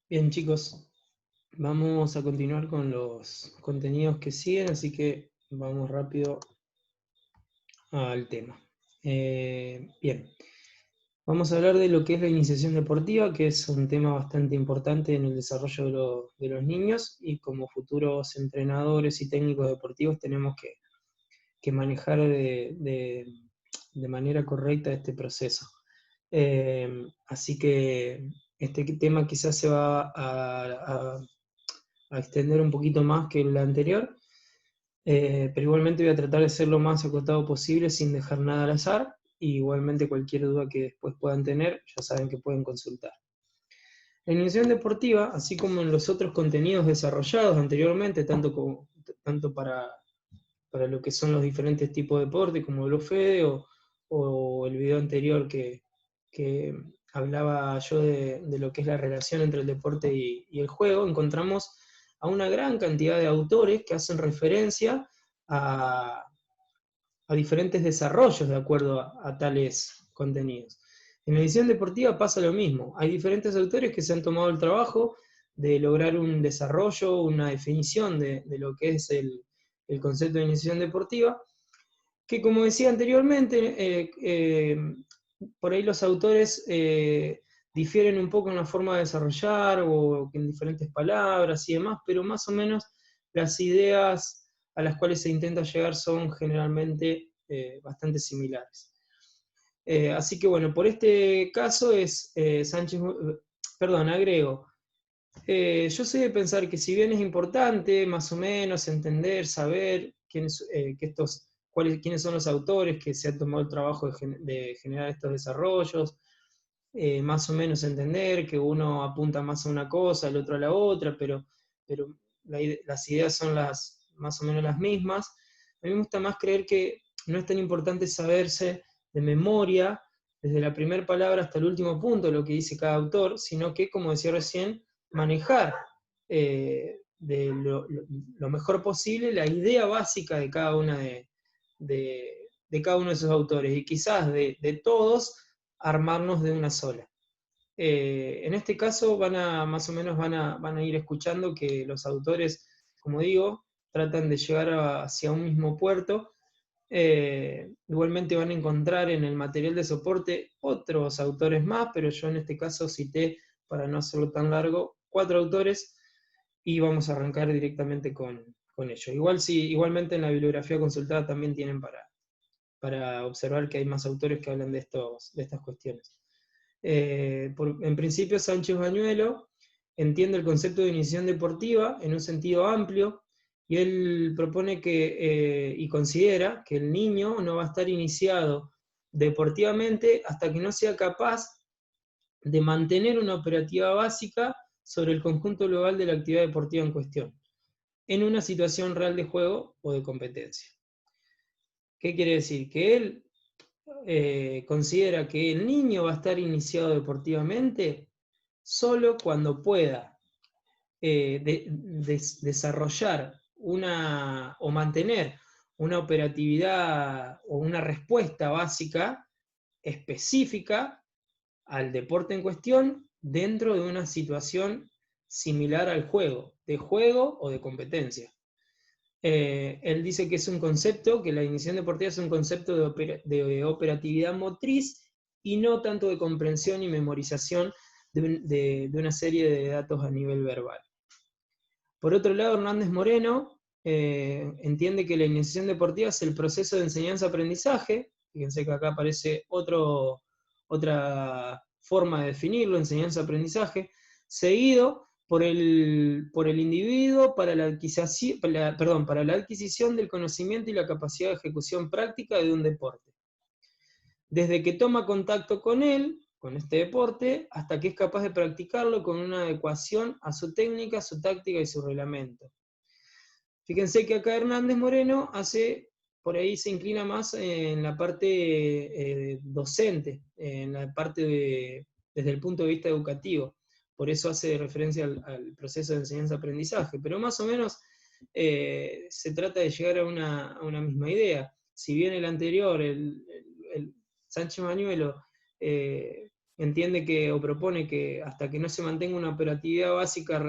Bien, chicos, vamos a continuar con los contenidos que siguen, así que vamos rápido al tema. Bien, vamos a hablar de lo que es la iniciación deportiva, que es un tema bastante importante en el desarrollo de los niños, y como futuros entrenadores y técnicos deportivos tenemos que manejar de manera correcta este proceso. Así que este tema quizás se va a extender un poquito más que el anterior, pero igualmente voy a tratar de ser lo más acotado posible sin dejar nada al azar, y igualmente cualquier duda que después puedan tener, ya saben que pueden consultar. La iniciación deportiva, así como en los otros contenidos desarrollados anteriormente, tanto para lo que son los diferentes tipos de deporte, como el FEDE o el video anterior que hablaba yo de lo que es la relación entre el deporte y el juego, encontramos a una gran cantidad de autores que hacen referencia a, a diferentes desarrollos de acuerdo a tales contenidos. En la edición deportiva pasa lo mismo. Hay diferentes autores que se han tomado el trabajo de lograr un desarrollo, una definición de lo que es el concepto de iniciación deportiva, que como decía anteriormente, por ahí los autores difieren un poco en la forma de desarrollar o en diferentes palabras y demás, pero más o menos las ideas a las cuales se intenta llegar son generalmente bastante similares. Así que bueno, por este caso es Sánchez, perdón, agrego. Yo soy de pensar que si bien es importante más o menos entender, saber quiénes son los autores que se han tomado el trabajo de generar estos desarrollos, más o menos entender que uno apunta más a una cosa, el otro a la otra, pero las ideas son más o menos las mismas. A mí me gusta más creer que no es tan importante saberse de memoria, desde la primera palabra hasta el último punto, lo que dice cada autor, sino que, como decía recién, manejar lo mejor posible la idea básica de cada una de cada uno de esos autores, y quizás de todos armarnos de una sola. En este caso más o menos van a ir escuchando que los autores, como digo, tratan de llegar hacia un mismo puerto. Igualmente van a encontrar en el material de soporte otros autores más, pero yo en este caso cité, para no hacerlo tan largo, 4 autores, y vamos a arrancar directamente con ello. Igualmente en la bibliografía consultada también tienen para observar que hay más autores que hablan de estas cuestiones. En principio, Sánchez Bañuelo entiende el concepto de iniciación deportiva en un sentido amplio, y él propone y considera que el niño no va a estar iniciado deportivamente hasta que no sea capaz de mantener una operativa básica sobre el conjunto global de la actividad deportiva en cuestión, en una situación real de juego o de competencia. ¿Qué quiere decir? Que él considera que el niño va a estar iniciado deportivamente solo cuando pueda desarrollar o mantener una operatividad o una respuesta básica específica al deporte en cuestión dentro de una situación similar al juego, de juego o de competencia. Él dice que es un concepto, que la iniciación deportiva es un concepto de operatividad motriz y no tanto de comprensión y memorización de una serie de datos a nivel verbal. Por otro lado, Hernández Moreno entiende que la iniciación deportiva es el proceso de enseñanza-aprendizaje. Fíjense que acá aparece otra forma de definirlo, enseñanza-aprendizaje, seguido por el individuo para la adquisición del conocimiento y la capacidad de ejecución práctica de un deporte. Desde que toma contacto con él, con este deporte, hasta que es capaz de practicarlo con una adecuación a su técnica, su táctica y su reglamento. Fíjense que acá Hernández Moreno por ahí se inclina más en la parte docente, en la parte desde el punto de vista educativo. Por eso hace referencia al proceso de enseñanza-aprendizaje. Pero más o menos se trata de llegar a una misma idea. Si bien el anterior, el Sánchez Bañuelo, entiende que, o propone que hasta que no se mantenga una operatividad básica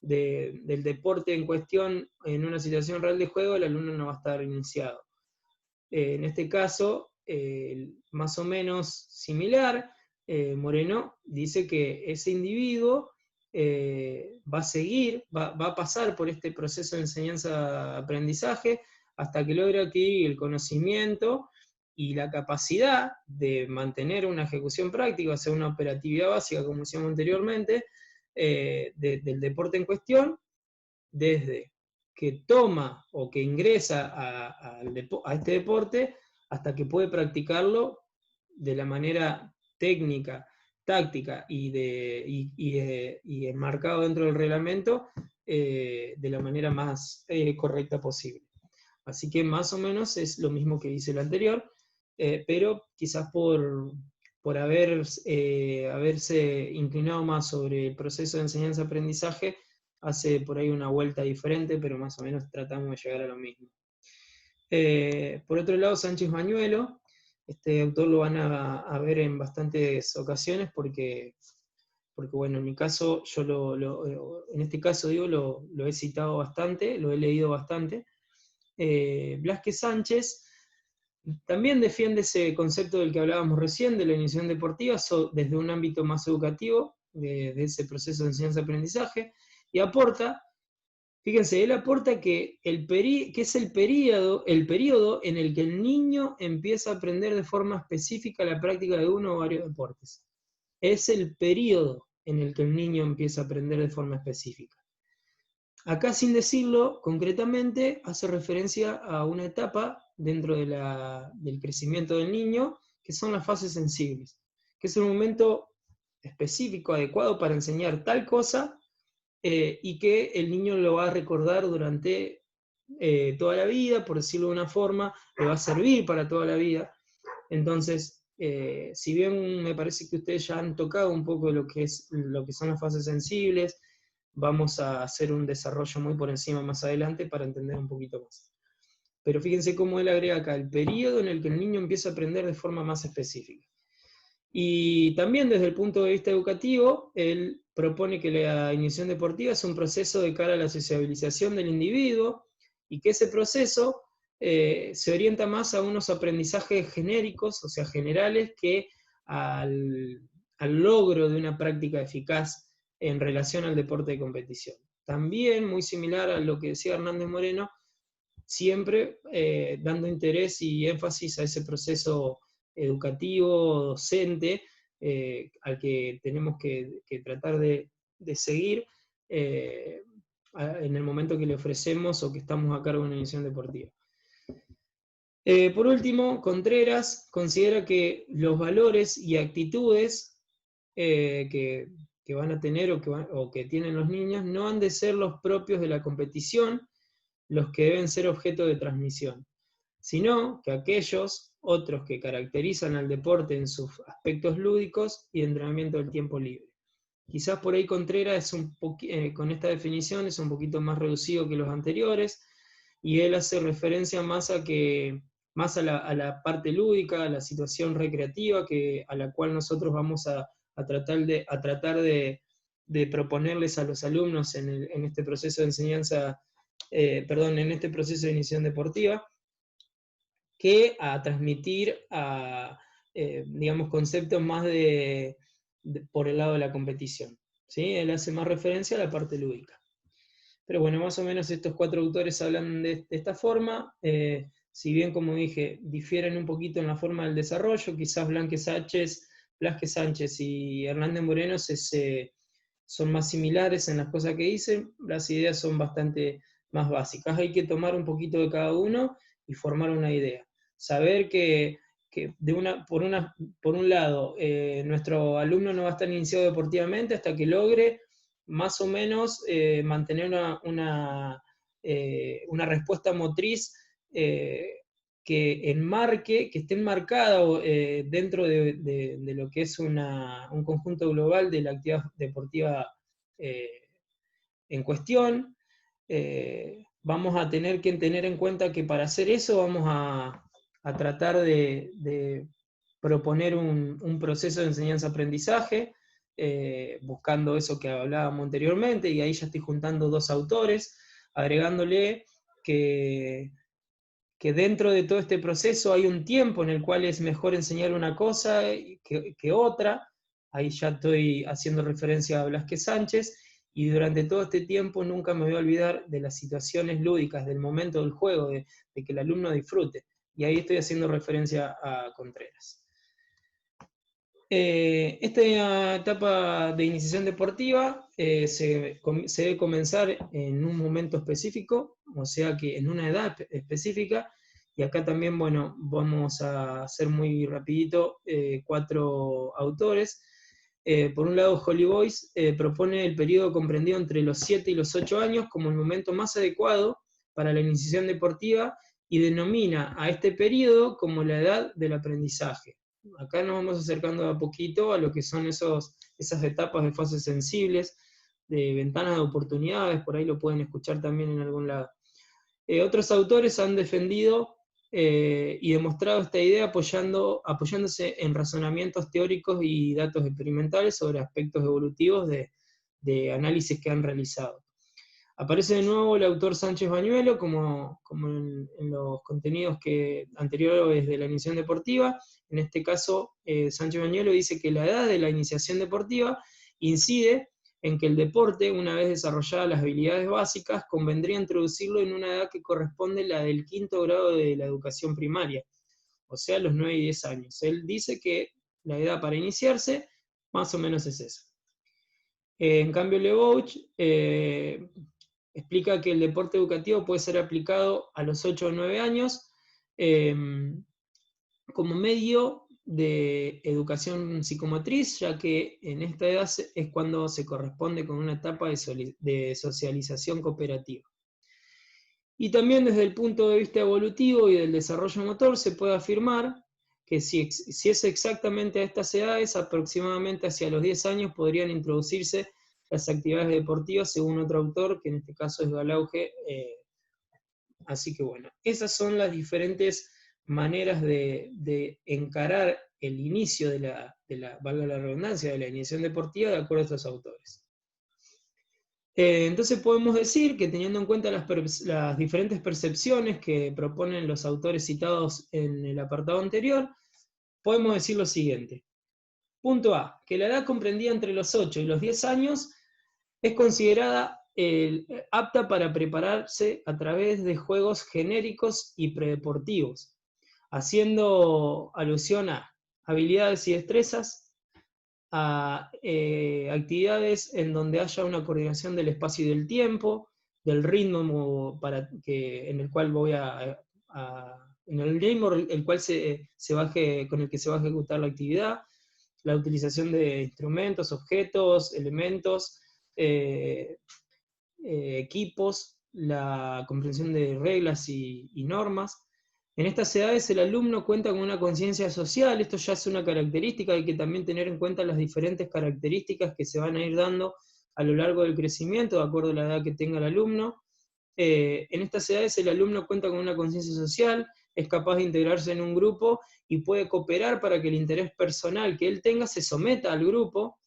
del deporte en cuestión en una situación real de juego, el alumno no va a estar iniciado. En este caso, más o menos similar, Moreno dice que ese individuo va a seguir, va a pasar por este proceso de enseñanza-aprendizaje hasta que logre adquirir el conocimiento y la capacidad de mantener una ejecución práctica, o sea, una operatividad básica, como decíamos anteriormente, del deporte en cuestión, desde que toma o que ingresa a este deporte hasta que puede practicarlo de la manera técnica, táctica y enmarcado dentro del reglamento de la manera más correcta posible. Así que más o menos es lo mismo que dice el anterior, pero quizás por haberse inclinado más sobre el proceso de enseñanza-aprendizaje, hace por ahí una vuelta diferente, pero más o menos tratamos de llegar a lo mismo. Por otro lado, Sánchez Bañuelo, este autor lo van a ver en bastantes ocasiones porque bueno, en mi caso, en este caso digo, lo he citado bastante, lo he leído bastante. Blasquez Sánchez también defiende ese concepto del que hablábamos recién, de la iniciación deportiva, desde un ámbito más educativo, de ese proceso de enseñanza-aprendizaje, y aporta, fíjense, él aporta que es el periodo en el que el niño empieza a aprender de forma específica la práctica de uno o varios deportes. Es el periodo en el que el niño empieza a aprender de forma específica. Acá, sin decirlo concretamente, hace referencia a una etapa dentro del crecimiento del niño, que son las fases sensibles, que es un momento específico, adecuado para enseñar tal cosa, y que el niño lo va a recordar durante toda la vida, por decirlo de una forma, le va a servir para toda la vida. Entonces, si bien me parece que ustedes ya han tocado un poco lo que son las fases sensibles, vamos a hacer un desarrollo muy por encima más adelante para entender un poquito más. Pero fíjense cómo él agrega acá el periodo en el que el niño empieza a aprender de forma más específica. Y también desde el punto de vista educativo, él propone que la iniciación deportiva es un proceso de cara a la sociabilización del individuo y que ese proceso se orienta más a unos aprendizajes genéricos, o sea, generales, que al logro de una práctica eficaz en relación al deporte de competición. También, muy similar a lo que decía Hernández Moreno, siempre dando interés y énfasis a ese proceso educativo, docente, al que tenemos que tratar de seguir en el momento que le ofrecemos o que estamos a cargo de una iniciación deportiva. Por último, Contreras considera que los valores y actitudes que van a tener o que tienen los niños no han de ser los propios de la competición los que deben ser objeto de transmisión, sino que aquellos otros que caracterizan al deporte en sus aspectos lúdicos y entrenamiento del tiempo libre. Quizás por ahí Contreras con esta definición es un poquito más reducido que los anteriores, y él hace referencia más a la parte lúdica, a la situación recreativa, a la cual nosotros vamos a tratar de proponerles a los alumnos en este proceso de enseñanza, en este proceso de iniciación deportiva, que a transmitir digamos, conceptos más por el lado de la competición. ¿Sí? Él hace más referencia a la parte lúdica. Pero bueno, más o menos estos 4 autores hablan de esta forma. Si bien, como dije, difieren un poquito en la forma del desarrollo, quizás Blasquez Sánchez y Hernández Moreno son más similares en las cosas que dicen, las ideas son bastante más básicas. Hay que tomar un poquito de cada uno y formar una idea. Saber que por un lado, nuestro alumno no va a estar iniciado deportivamente hasta que logre más o menos mantener una respuesta motriz que esté enmarcada dentro de lo que es un conjunto global de la actividad deportiva en cuestión. Vamos a tener que tener en cuenta que para hacer eso vamos a tratar de proponer un proceso de enseñanza-aprendizaje, buscando eso que hablábamos anteriormente, y ahí ya estoy juntando 2 autores, agregándole que dentro de todo este proceso hay un tiempo en el cual es mejor enseñar una cosa que otra. Ahí ya estoy haciendo referencia a Velázquez Sánchez, y durante todo este tiempo nunca me voy a olvidar de las situaciones lúdicas, del momento del juego, de que el alumno disfrute. Y ahí estoy haciendo referencia a Contreras. Esta etapa de iniciación deportiva se debe comenzar en un momento específico, o sea que en una edad específica, y acá también, bueno, vamos a hacer muy rapidito 4 autores. Por un lado, Holly Boyce propone el periodo comprendido entre los 7 y los 8 años como el momento más adecuado para la iniciación deportiva, y denomina a este periodo como la edad del aprendizaje. Acá nos vamos acercando a poquito a lo que son esas etapas de fases sensibles, de ventanas de oportunidades, por ahí lo pueden escuchar también en algún lado. Otros autores han defendido y demostrado esta idea apoyándose en razonamientos teóricos y datos experimentales sobre aspectos evolutivos de análisis que han realizado. Aparece de nuevo el autor Sánchez Bañuelo, como en los contenidos anteriores de la iniciación deportiva. En este caso, Sánchez Bañuelo dice que la edad de la iniciación deportiva incide en que el deporte, una vez desarrolladas las habilidades básicas, convendría introducirlo en una edad que corresponde a la del 5º grado de la educación primaria, o sea, los 9 y 10 años. Él dice que la edad para iniciarse más o menos es esa. En cambio, Lebouch explica que el deporte educativo puede ser aplicado a los 8 o 9 años como medio de educación psicomotriz, ya que en esta edad es cuando se corresponde con una etapa de socialización cooperativa. Y también desde el punto de vista evolutivo y del desarrollo motor se puede afirmar que si es exactamente a estas edades, aproximadamente hacia los 10 años podrían introducirse las actividades deportivas, según otro autor, que en este caso es Galauge. Así que bueno, esas son las diferentes maneras de encarar el inicio de la, valga la redundancia, de la iniciación deportiva de acuerdo a estos autores. Entonces podemos decir que, teniendo en cuenta las diferentes percepciones que proponen los autores citados en el apartado anterior, podemos decir lo siguiente. Punto A, que la edad comprendida entre los 8 y los 10 años es considerada apta para prepararse a través de juegos genéricos y predeportivos, haciendo alusión a habilidades y destrezas, a actividades en donde haya una coordinación del espacio y del tiempo, del ritmo en el cual en el ritmo con el que se va a ejecutar la actividad, la utilización de instrumentos, objetos, elementos, equipos, la comprensión de reglas y normas. En estas edades el alumno cuenta con una conciencia social. Esto ya es una característica, hay que también tener en cuenta las diferentes características que se van a ir dando a lo largo del crecimiento, de acuerdo a la edad que tenga el alumno. En estas edades el alumno cuenta con una conciencia social, es capaz de integrarse en un grupo y puede cooperar para que el interés personal que él tenga se someta al grupo.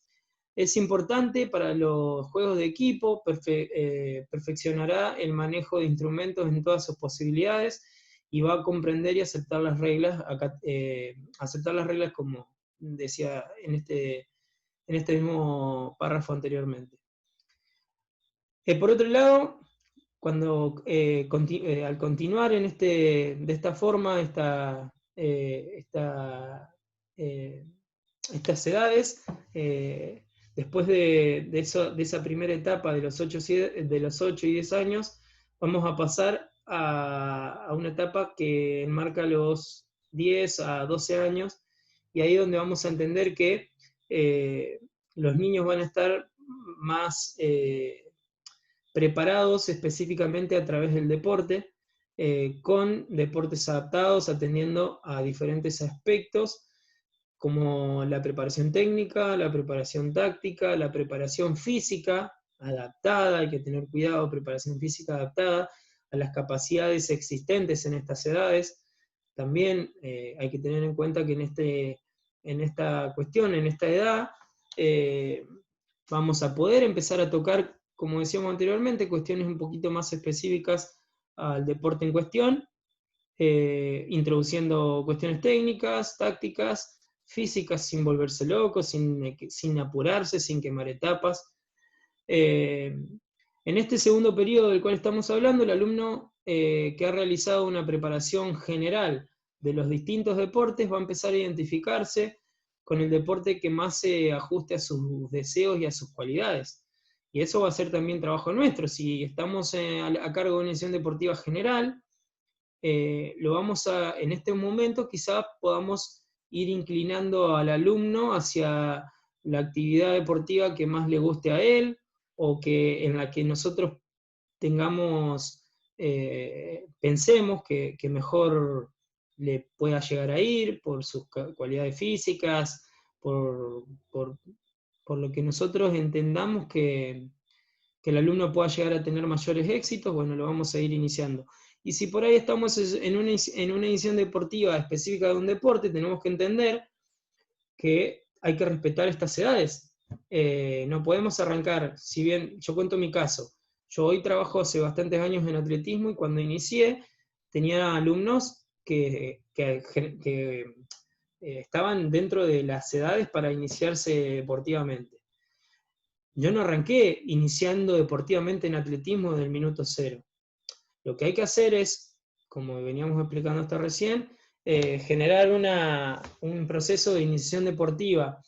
Es importante para los juegos de equipo, perfeccionará el manejo de instrumentos en todas sus posibilidades, y va a comprender y aceptar las reglas, como decía en este mismo párrafo anteriormente. Por otro lado, al continuar de esta forma estas edades, después de esa primera etapa de los 8 y 10 años, vamos a pasar a una etapa que enmarca los 10 a 12 años, y ahí es donde vamos a entender que los niños van a estar más preparados específicamente a través del deporte, con deportes adaptados, atendiendo a diferentes aspectos, como la preparación técnica, la preparación táctica, la preparación física adaptada, hay que tener cuidado, preparación física adaptada a las capacidades existentes en estas edades. También hay que tener en cuenta que esta cuestión, en esta edad, vamos a poder empezar a tocar, como decíamos anteriormente, cuestiones un poquito más específicas al deporte en cuestión, introduciendo cuestiones técnicas, tácticas, físicas, sin volverse loco, sin apurarse, sin quemar etapas. En este segundo periodo del cual estamos hablando, el alumno que ha realizado una preparación general de los distintos deportes va a empezar a identificarse con el deporte que más se ajuste a sus deseos y a sus cualidades. Y eso va a ser también trabajo nuestro. Si estamos a cargo de una edición deportiva general, en este momento quizás podamos ir inclinando al alumno hacia la actividad deportiva que más le guste a él, o en la que nosotros pensemos que mejor le pueda llegar a ir por sus cualidades físicas, por lo que nosotros entendamos que el alumno pueda llegar a tener mayores éxitos. Bueno, lo vamos a ir iniciando. Y si por ahí estamos en una edición deportiva específica de un deporte, tenemos que entender que hay que respetar estas edades. No podemos arrancar, si bien yo cuento mi caso, yo hoy trabajo hace bastantes años en atletismo, y cuando inicié tenía alumnos que estaban dentro de las edades para iniciarse deportivamente. Yo no arranqué iniciando deportivamente en atletismo desde el minuto cero. Lo que hay que hacer es, como veníamos explicando hasta recién, generar un proceso de iniciación deportiva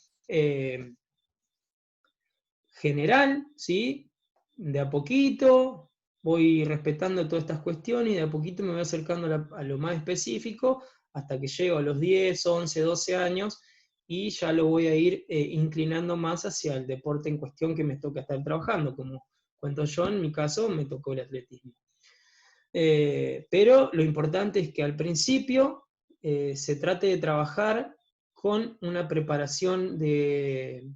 general, ¿sí? De a poquito voy respetando todas estas cuestiones, y de a poquito me voy acercando a lo más específico, hasta que llego a los 10, 11, 12 años, y ya lo voy a ir inclinando más hacia el deporte en cuestión que me toca estar trabajando. Como cuento yo, en mi caso me tocó el atletismo. Pero lo importante es que al principio se trate de trabajar con una preparación de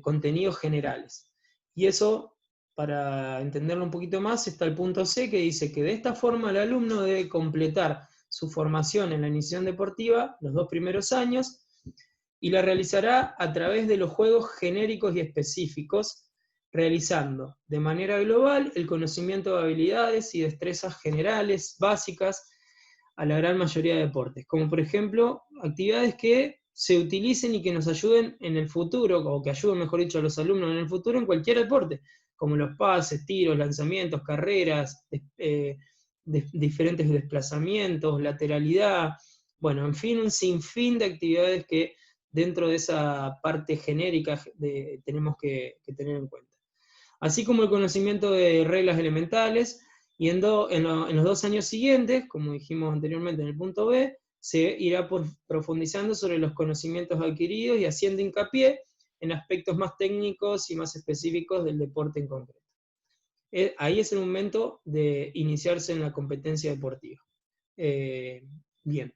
contenidos generales. Y eso, para entenderlo un poquito más, está el punto C, que dice que de esta forma el alumno debe completar su formación en la iniciación deportiva los 2 primeros años, y la realizará a través de los juegos genéricos y específicos, realizando de manera global el conocimiento de habilidades y destrezas generales básicas a la gran mayoría de deportes, como por ejemplo actividades que se utilicen y que nos ayuden en el futuro, o que ayuden, mejor dicho, a los alumnos en el futuro en cualquier deporte, como los pases, tiros, lanzamientos, carreras, diferentes desplazamientos, lateralidad, bueno, en fin, un sinfín de actividades que dentro de esa parte genérica tenemos que tener en cuenta. Así como el conocimiento de reglas elementales, y en los 2 años siguientes, como dijimos anteriormente en el punto B, se irá profundizando sobre los conocimientos adquiridos y haciendo hincapié en aspectos más técnicos y más específicos del deporte en concreto. Ahí es el momento de iniciarse en la competencia deportiva. Bien.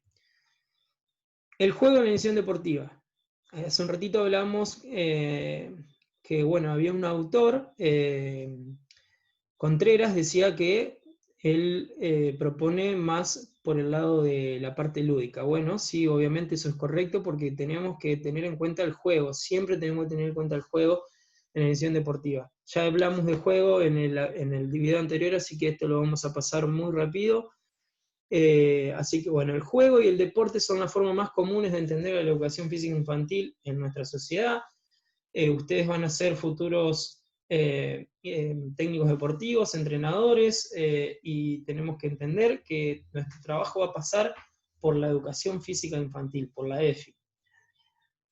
El juego en la iniciación deportiva. Hace un ratito hablamos que, bueno, había un autor, Contreras, decía que él propone más por el lado de la parte lúdica. Bueno, sí, obviamente eso es correcto, porque tenemos que tener en cuenta el juego, siempre tenemos que tener en cuenta el juego en la edición deportiva. Ya hablamos de juego en el video anterior, así que esto lo vamos a pasar muy rápido. Así que bueno, el juego y el deporte son las formas más comunes de entender la educación física infantil en nuestra sociedad. Ustedes van a ser futuros técnicos deportivos, entrenadores, y tenemos que entender que nuestro trabajo va a pasar por la educación física infantil, por la EFI.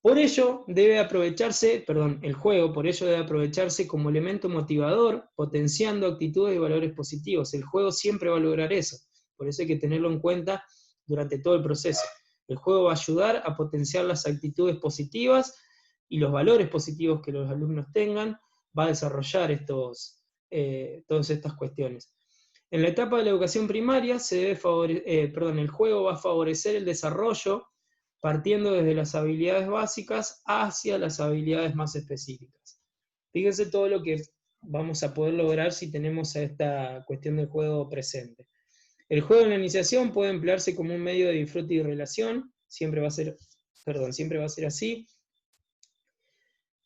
Por ello debe aprovecharse, el juego, por ello debe aprovecharse como elemento motivador, potenciando actitudes y valores positivos. El juego siempre va a lograr eso, por eso hay que tenerlo en cuenta durante todo el proceso. El juego va a ayudar a potenciar las actitudes positivas y los valores positivos que los alumnos tengan, va a desarrollar todas estas cuestiones. En la etapa de la educación primaria el juego va a favorecer el desarrollo, partiendo desde las habilidades básicas hacia las habilidades más específicas. Fíjense todo lo que vamos a poder lograr si tenemos esta cuestión del juego presente. El juego en la iniciación puede emplearse como un medio de disfrute y relación, siempre va a ser Perdón, siempre va a ser así.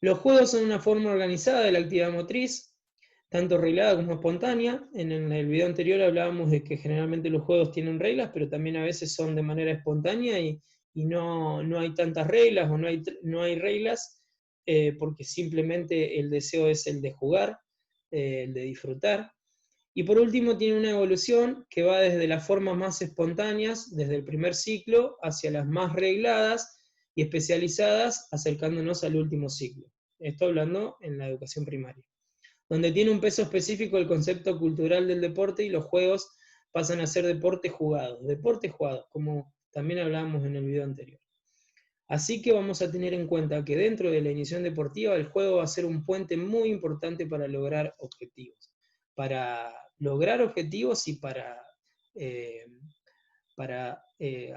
Los juegos son una forma organizada de la actividad motriz, tanto reglada como espontánea. En el video anterior hablábamos de que generalmente los juegos tienen reglas, pero también a veces son de manera espontánea y no hay tantas reglas o no hay reglas porque simplemente el deseo es el de jugar, el de disfrutar. Y por último tiene una evolución que va desde las formas más espontáneas, desde el primer ciclo, hacia las más regladas y especializadas, acercándonos al último ciclo. Esto hablando en la educación primaria, donde tiene un peso específico el concepto cultural del deporte y los juegos pasan a ser deportes jugados, como también hablábamos en el video anterior. Así que vamos a tener en cuenta que dentro de la iniciación deportiva el juego va a ser un puente muy importante para lograr objetivos. Para lograr objetivos y para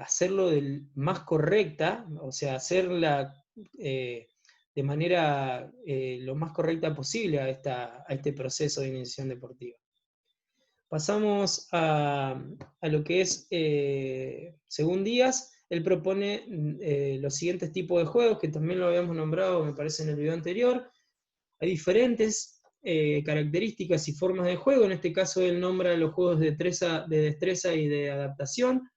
hacerlo más correcta, o sea, hacerla de manera lo más correcta posible a este proceso de iniciación deportiva. Pasamos a lo que es, según Díaz, él propone los siguientes tipos de juegos, que también lo habíamos nombrado, me parece, en el video anterior. Hay diferentes características y formas de juego. En este caso él nombra los juegos de destreza y de adaptación,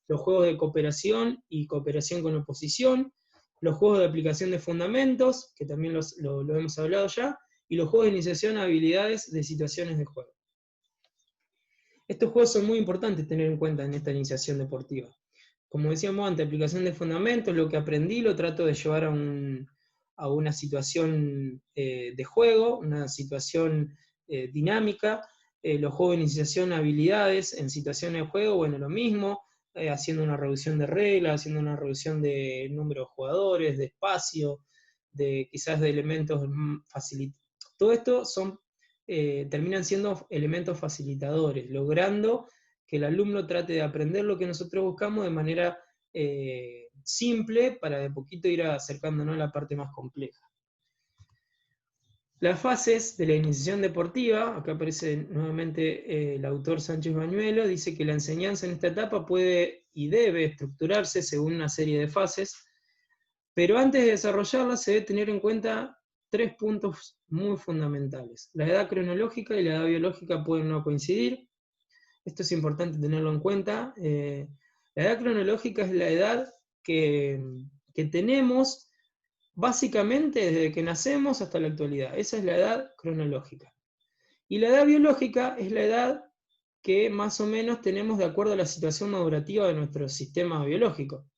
los juegos de cooperación y cooperación con oposición, los juegos de aplicación de fundamentos, que también lo hemos hablado ya, y los juegos de iniciación a habilidades de situaciones de juego. Estos juegos son muy importantes tener en cuenta en esta iniciación deportiva. Como decíamos antes, aplicación de fundamentos, lo que aprendí lo trato de llevar a una situación de juego, una situación dinámica, los juegos de iniciación a habilidades en situaciones de juego, bueno, lo mismo, haciendo una reducción de reglas, haciendo una reducción de número de jugadores, de espacio, quizás de elementos facilitadores. Todo esto terminan siendo elementos facilitadores, logrando que el alumno trate de aprender lo que nosotros buscamos de manera simple, para de poquito ir acercándonos a la parte más compleja. Las fases de la iniciación deportiva, acá aparece nuevamente el autor Sánchez Bañuelo, dice que la enseñanza en esta etapa puede y debe estructurarse según una serie de fases, pero antes de desarrollarla se debe tener en cuenta 3 puntos muy fundamentales. La edad cronológica y la edad biológica pueden no coincidir. Esto es importante tenerlo en cuenta. La edad cronológica es la edad que tenemos básicamente desde que nacemos hasta la actualidad. Esa es la edad cronológica. Y la edad biológica es la edad que más o menos tenemos de acuerdo a la situación madurativa de nuestro sistema biológico.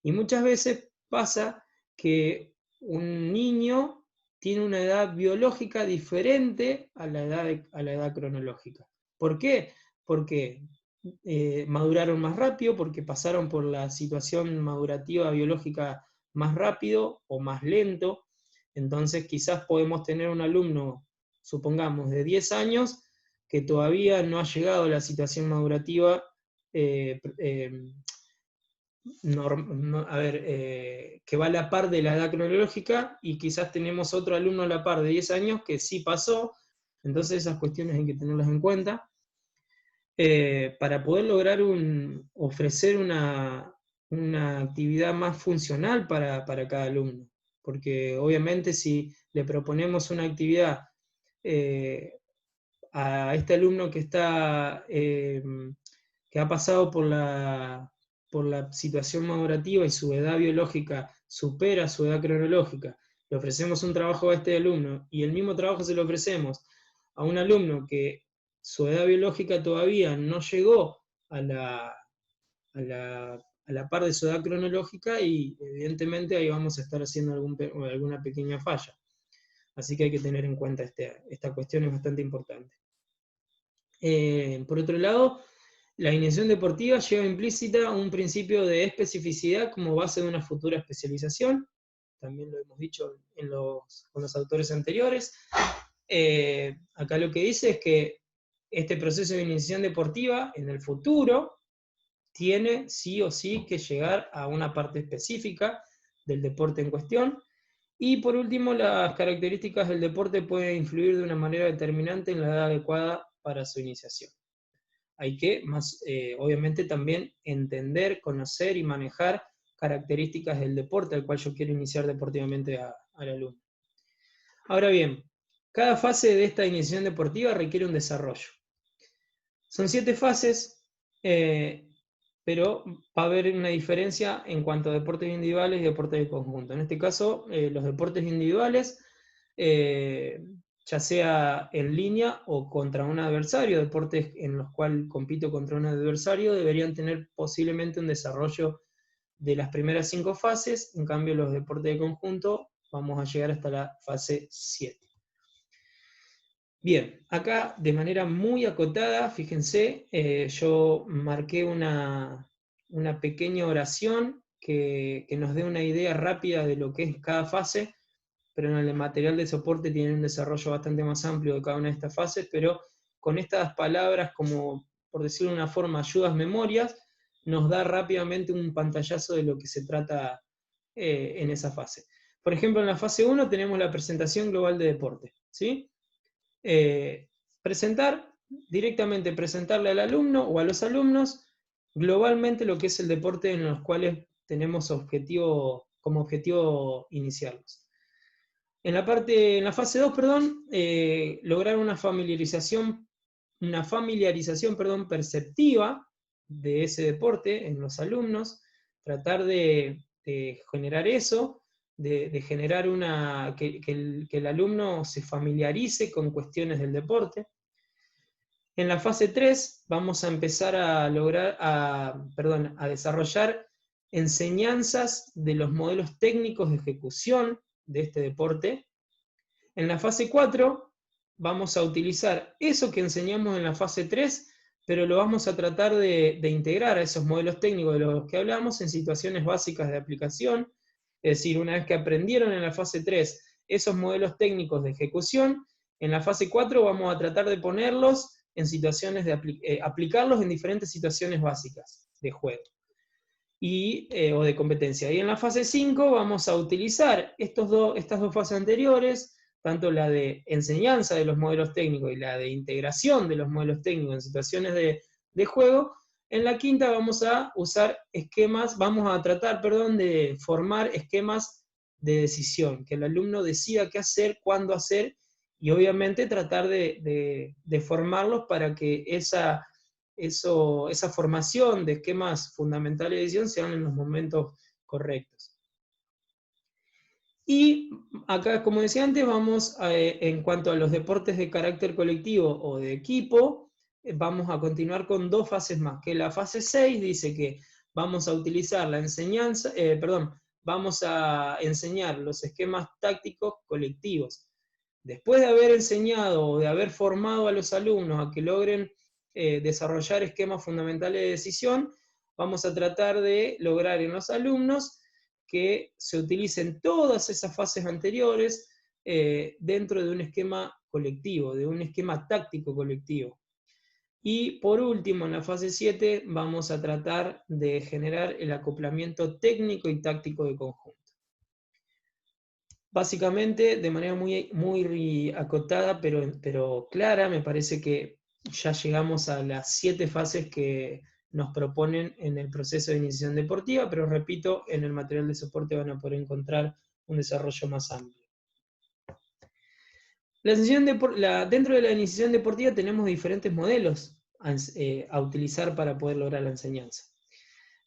Y muchas veces pasa que un niño tiene una edad biológica diferente a la edad cronológica. ¿Por qué? Porque maduraron más rápido, porque pasaron por la situación madurativa biológica más rápido o más lento. Entonces quizás podemos tener un alumno, supongamos, de 10 años, que todavía no ha llegado a la situación madurativa que va a la par de la edad cronológica, y quizás tenemos otro alumno a la par de 10 años que sí pasó. Entonces esas cuestiones hay que tenerlas en cuenta para poder lograr ofrecer una actividad más funcional para cada alumno. Porque obviamente si le proponemos una actividad a este alumno que ha pasado por la situación madurativa y su edad biológica supera su edad cronológica, le ofrecemos un trabajo a este alumno y el mismo trabajo se lo ofrecemos a un alumno que su edad biológica todavía no llegó a la par de su edad cronológica, y evidentemente ahí vamos a estar haciendo alguna pequeña falla. Así que hay que tener en cuenta esta cuestión, es bastante importante. Por otro lado, la iniciación deportiva lleva implícita un principio de especificidad como base de una futura especialización. También lo hemos dicho con los autores anteriores. Acá lo que dice es que este proceso de iniciación deportiva en el futuro tiene sí o sí que llegar a una parte específica del deporte en cuestión. Y por último, las características del deporte pueden influir de una manera determinante en la edad adecuada para su iniciación. Hay que, obviamente, también entender, conocer y manejar características del deporte al cual yo quiero iniciar deportivamente al alumno. Ahora bien, cada fase de esta iniciación deportiva requiere un desarrollo. Son 7 fases, pero va a haber una diferencia en cuanto a deportes individuales y deportes de conjunto. En este caso, los deportes individuales, ya sea en línea o contra un adversario, deportes en los cuales compito contra un adversario, deberían tener posiblemente un desarrollo de las primeras 5 fases. En cambio, los deportes de conjunto vamos a llegar hasta la fase 7. Bien, acá de manera muy acotada, fíjense, yo marqué una pequeña oración que nos dé una idea rápida de lo que es cada fase, pero en el material de soporte tiene un desarrollo bastante más amplio de cada una de estas fases, pero con estas palabras, como por decirlo de una forma, ayudas memorias, nos da rápidamente un pantallazo de lo que se trata en esa fase. Por ejemplo, en la fase 1 tenemos la presentación global de deporte, ¿sí? Directamente presentarle al alumno o a los alumnos globalmente lo que es el deporte en los cuales tenemos como objetivo iniciarlos. En la fase 2, lograr una familiarización perceptiva de ese deporte en los alumnos, tratar de generar eso, de generar que el alumno se familiarice con cuestiones del deporte. En la fase 3 vamos a empezar a desarrollar enseñanzas de los modelos técnicos de ejecución de este deporte. En la fase 4 vamos a utilizar eso que enseñamos en la fase 3, pero lo vamos a tratar de integrar a esos modelos técnicos de los que hablamos en situaciones básicas de aplicación. Es decir, una vez que aprendieron en la fase 3 esos modelos técnicos de ejecución, en la fase 4 vamos a tratar de ponerlos en situaciones aplicarlos en diferentes situaciones básicas de juego o de competencia. Y en la fase 5 vamos a utilizar estas dos fases anteriores, tanto la de enseñanza de los modelos técnicos y la de integración de los modelos técnicos en situaciones de juego. En la quinta vamos a usar tratar de formar esquemas de decisión, que el alumno decida qué hacer, cuándo hacer, y obviamente tratar de formarlos para que esa formación de esquemas fundamentales de decisión se hagan en los momentos correctos. Y acá, como decía antes, en cuanto a los deportes de carácter colectivo o de equipo, vamos a continuar con 2 fases más, que la fase 6 dice que vamos a utilizar vamos a enseñar los esquemas tácticos colectivos. Después de haber enseñado o de haber formado a los alumnos a que logren desarrollar esquemas fundamentales de decisión, vamos a tratar de lograr en los alumnos que se utilicen todas esas fases anteriores dentro de un esquema colectivo, de un esquema táctico colectivo. Y por último, en la fase 7, vamos a tratar de generar el acoplamiento técnico y táctico de conjunto. Básicamente, de manera muy, muy acotada, pero clara, me parece que ya llegamos a las 7 fases que nos proponen en el proceso de iniciación deportiva, pero repito, en el material de soporte van a poder encontrar un desarrollo más amplio. Dentro de la iniciación deportiva tenemos diferentes modelos a utilizar para poder lograr la enseñanza.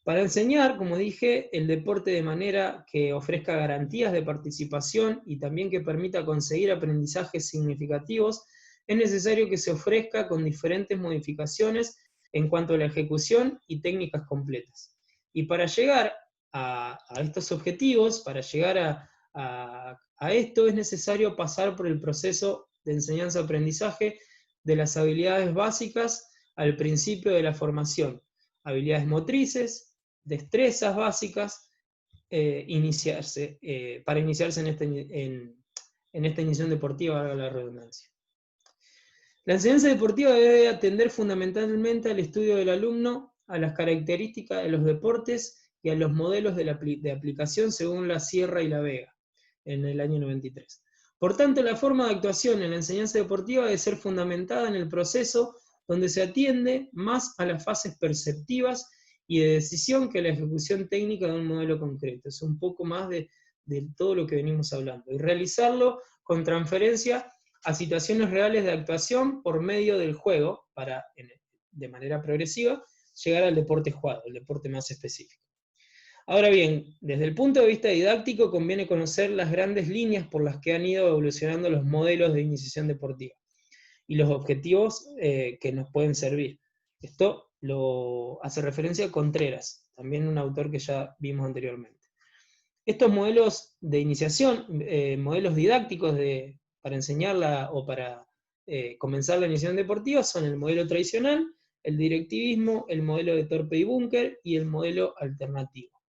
Para enseñar, como dije, el deporte de manera que ofrezca garantías de participación y también que permita conseguir aprendizajes significativos, es necesario que se ofrezca con diferentes modificaciones en cuanto a la ejecución y técnicas completas. Y para llegar a estos objetivos, para llegar a esto, es necesario pasar por el proceso de enseñanza-aprendizaje de las habilidades básicas al principio de la formación, habilidades motrices, destrezas básicas, para iniciarse en esta iniciación deportiva, valga la redundancia. La enseñanza deportiva debe atender fundamentalmente al estudio del alumno, a las características de los deportes y a los modelos de aplicación según la Sierra y la Vega, en el año 93. Por tanto, la forma de actuación en la enseñanza deportiva debe ser fundamentada en el proceso donde se atiende más a las fases perceptivas y de decisión que la ejecución técnica de un modelo concreto. Es un poco más de todo lo que venimos hablando. Y realizarlo con transferencia a situaciones reales de actuación por medio del juego, para, de manera progresiva, llegar al deporte jugado, el deporte más específico. Ahora bien, desde el punto de vista didáctico conviene conocer las grandes líneas por las que han ido evolucionando los modelos de iniciación deportiva y los objetivos que nos pueden servir. Esto lo hace referencia a Contreras, también un autor que ya vimos anteriormente. Estos modelos de iniciación, modelos didácticos para enseñarla o para comenzar la iniciación deportiva, son el modelo tradicional, el directivismo, el modelo de Thorpe y Bunker y el modelo alternativo.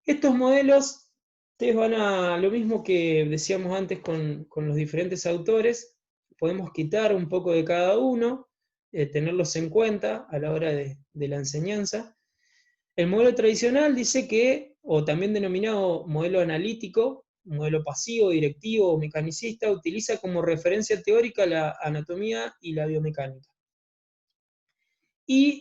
Estos modelos, ustedes van a lo mismo que decíamos antes con los diferentes autores, podemos quitar un poco de cada uno, tenerlos en cuenta a la hora de la enseñanza. El modelo tradicional dice que, o también denominado modelo analítico, modelo pasivo, directivo o mecanicista, utiliza como referencia teórica la anatomía y la biomecánica. Y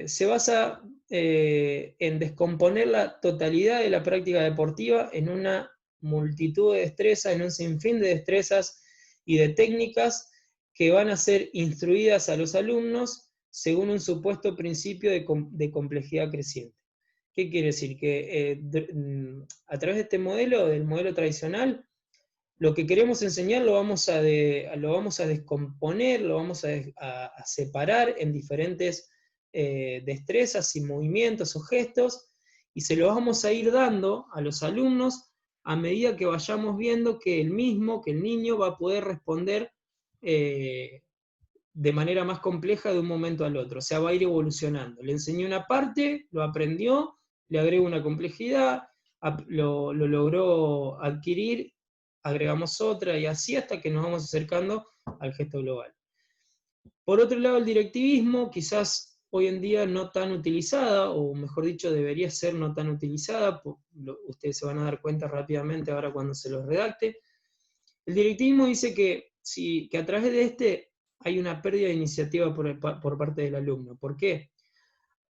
se basa en descomponer la totalidad de la práctica deportiva en una multitud de destrezas, en un sinfín de destrezas y de técnicas que van a ser instruidas a los alumnos según un supuesto principio de complejidad creciente. ¿Qué quiere decir? Que a través de este modelo, del modelo tradicional, lo que queremos enseñar lo vamos a descomponer, lo vamos a separar en diferentes destrezas y movimientos o gestos, y se lo vamos a ir dando a los alumnos a medida que vayamos viendo que el niño va a poder responder de manera más compleja de un momento al otro, o sea, va a ir evolucionando. Le enseñé una parte, lo aprendió, le agrego una complejidad, lo logró adquirir, agregamos otra, y así hasta que nos vamos acercando al gesto global. Por otro lado, el directivismo, quizás hoy en día no tan utilizada, o mejor dicho, debería ser no tan utilizada, ustedes se van a dar cuenta rápidamente ahora cuando se los redacte. El directivismo dice que a través de este hay una pérdida de iniciativa por parte del alumno. ¿Por qué?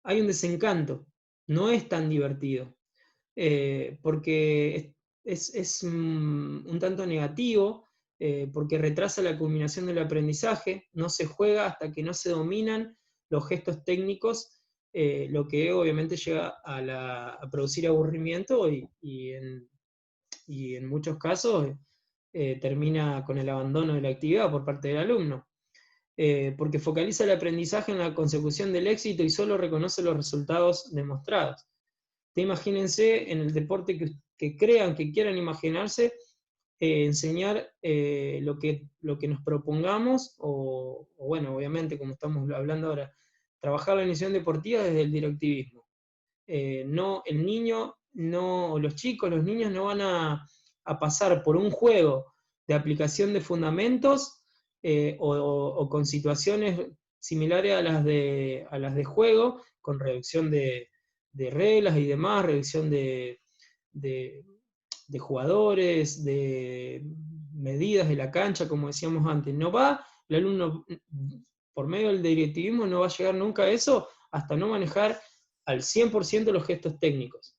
Hay un desencanto, no es tan divertido, porque es un tanto negativo, porque retrasa la culminación del aprendizaje, no se juega hasta que no se dominan los gestos técnicos, lo que obviamente llega a producir aburrimiento y en muchos casos termina con el abandono de la actividad por parte del alumno. Porque focaliza el aprendizaje en la consecución del éxito y solo reconoce los resultados demostrados. Imagínense en el deporte que crean, que quieran imaginarse, enseñar lo que nos propongamos, o bueno, obviamente, como estamos hablando ahora, trabajar la iniciación deportiva desde el directivismo. No, el niño, no, los chicos, los niños no van a pasar por un juego de aplicación de fundamentos o con situaciones similares a las de juego, con reducción de reglas y demás, reducción de jugadores, de medidas de la cancha, como decíamos antes. No va, el alumno, por medio del directivismo, no va a llegar nunca a eso hasta no manejar al 100% los gestos técnicos.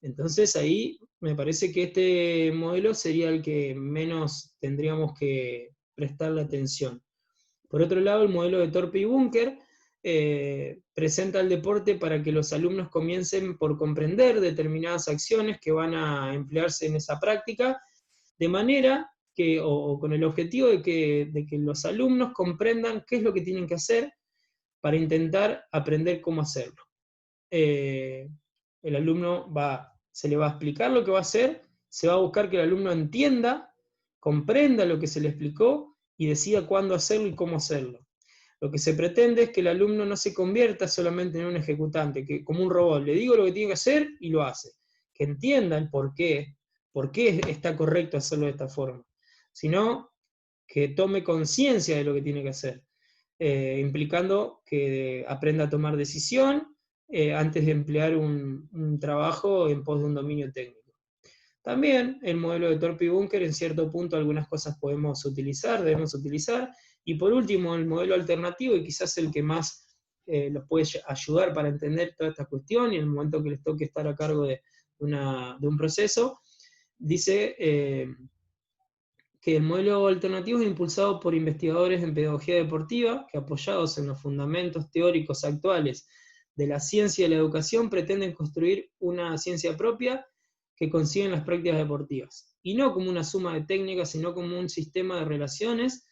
Entonces ahí me parece que este modelo sería el que menos tendríamos que prestarle atención. Por otro lado, el modelo de Thorpe y Bunker presenta el deporte para que los alumnos comiencen por comprender determinadas acciones que van a emplearse en esa práctica, de manera que, o con el objetivo de que los alumnos comprendan qué es lo que tienen que hacer para intentar aprender cómo hacerlo. El alumno se le va a explicar lo que va a hacer, se va a buscar que el alumno entienda, comprenda lo que se le explicó y decida cuándo hacerlo y cómo hacerlo. Lo que se pretende es que el alumno no se convierta solamente en un ejecutante, que como un robot, le digo lo que tiene que hacer y lo hace. Que entienda el por qué está correcto hacerlo de esta forma, sino que tome conciencia de lo que tiene que hacer, implicando que aprenda a tomar decisión antes de emplear un trabajo en pos de un dominio técnico. También el modelo de Thorpe y Bunker, en cierto punto algunas cosas debemos utilizar, y por último el modelo alternativo, y quizás el que más los puede ayudar para entender toda esta cuestión, y en el momento que les toque estar a cargo de un proceso, dice que el modelo alternativo es impulsado por investigadores en pedagogía deportiva, que apoyados en los fundamentos teóricos actuales de la ciencia y la educación, pretenden construir una ciencia propia que consigue en las prácticas deportivas, y no como una suma de técnicas, sino como un sistema de relaciones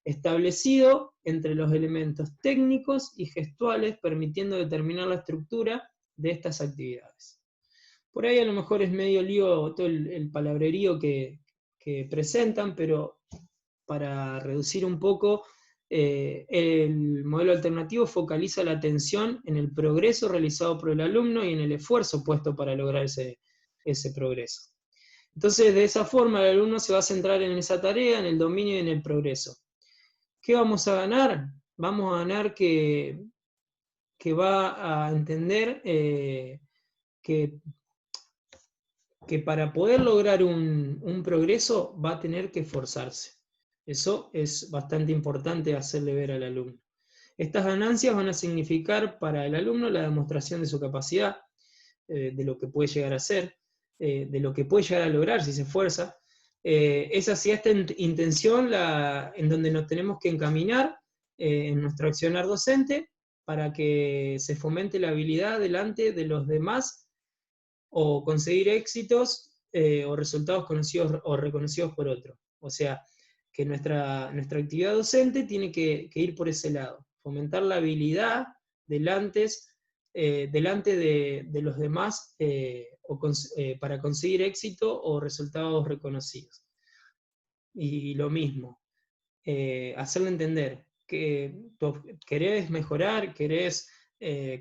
establecido entre los elementos técnicos y gestuales, permitiendo determinar la estructura de estas actividades. Por ahí a lo mejor es medio lío todo el palabrerío que presentan, pero para reducir un poco, el modelo alternativo focaliza la atención en el progreso realizado por el alumno y en el esfuerzo puesto para lograr ese progreso. Entonces, de esa forma, el alumno se va a centrar en esa tarea, en el dominio y en el progreso. ¿Qué vamos a ganar? Vamos a ganar que va a entender que para poder lograr un progreso va a tener que esforzarse. Eso es bastante importante hacerle ver al alumno. Estas ganancias van a significar para el alumno la demostración de su capacidad, de lo que puede llegar a ser, de lo que puede llegar a lograr si se esfuerza. Es hacia esta intención en donde nos tenemos que encaminar en nuestro accionar docente, para que se fomente la habilidad delante de los demás, o conseguir éxitos o resultados conocidos o reconocidos por otros. O sea, que nuestra actividad docente tiene que ir por ese lado, fomentar la habilidad delante de los demás para conseguir éxito o resultados reconocidos. Y lo mismo, hacerle entender que querés mejorar, querés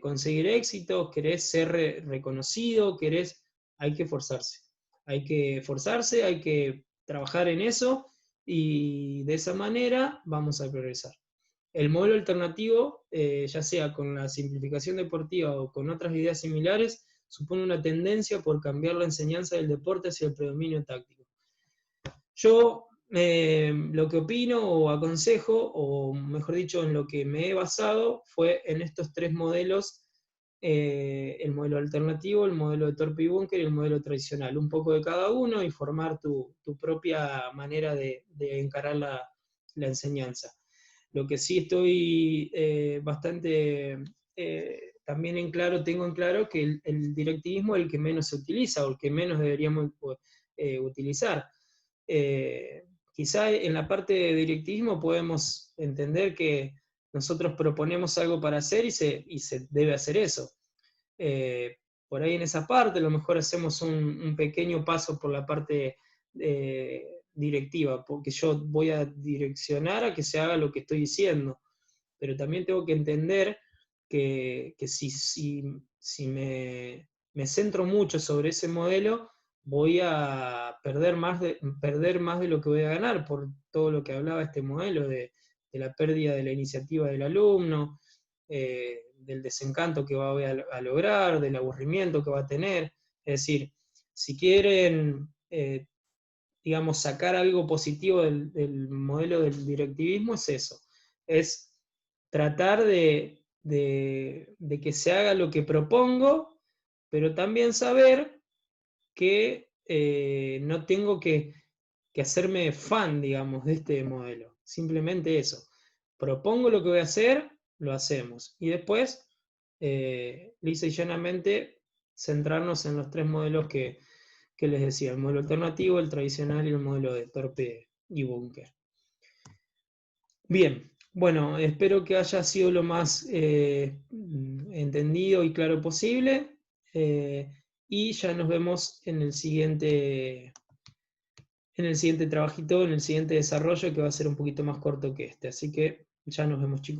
conseguir éxito, querés ser reconocido, hay que esforzarse. Hay que esforzarse, hay que trabajar en eso, y de esa manera vamos a progresar. El modelo alternativo, ya sea con la simplificación deportiva o con otras ideas similares, supone una tendencia por cambiar la enseñanza del deporte hacia el predominio táctico. Yo lo que opino o aconsejo, o mejor dicho, en lo que me he basado, fue en estos tres modelos: el modelo alternativo, el modelo de Thorpe y Bunker y el modelo tradicional. Un poco de cada uno y formar tu propia manera de encarar la enseñanza. Lo que sí estoy bastante también tengo en claro que el directivismo es el que menos se utiliza, o el que menos deberíamos utilizar. Quizá en la parte de directivismo podemos entender que nosotros proponemos algo para hacer y se debe hacer eso. Por ahí en esa parte a lo mejor hacemos un pequeño paso por la parte directiva, porque yo voy a direccionar a que se haga lo que estoy diciendo, pero también tengo que entender que si me centro mucho sobre ese modelo, voy a perder más de lo que voy a ganar, por todo lo que hablaba este modelo de la pérdida de la iniciativa del alumno, del desencanto que va a lograr, del aburrimiento que va a tener. Es decir, si quieren, digamos, sacar algo positivo del modelo del directivismo, es eso, es tratar de que se haga lo que propongo, pero también saber que no tengo que hacerme fan, digamos, de este modelo. Simplemente eso. Propongo lo que voy a hacer, lo hacemos. Y después, lisa y llanamente, centrarnos en los tres modelos que les decía: el modelo alternativo, el tradicional y el modelo de Thorpe y Bunker. Bien, bueno, espero que haya sido lo más entendido y claro posible. Y ya nos vemos en el siguiente trabajito, en el siguiente desarrollo, que va a ser un poquito más corto que este. Así que ya nos vemos, chicos.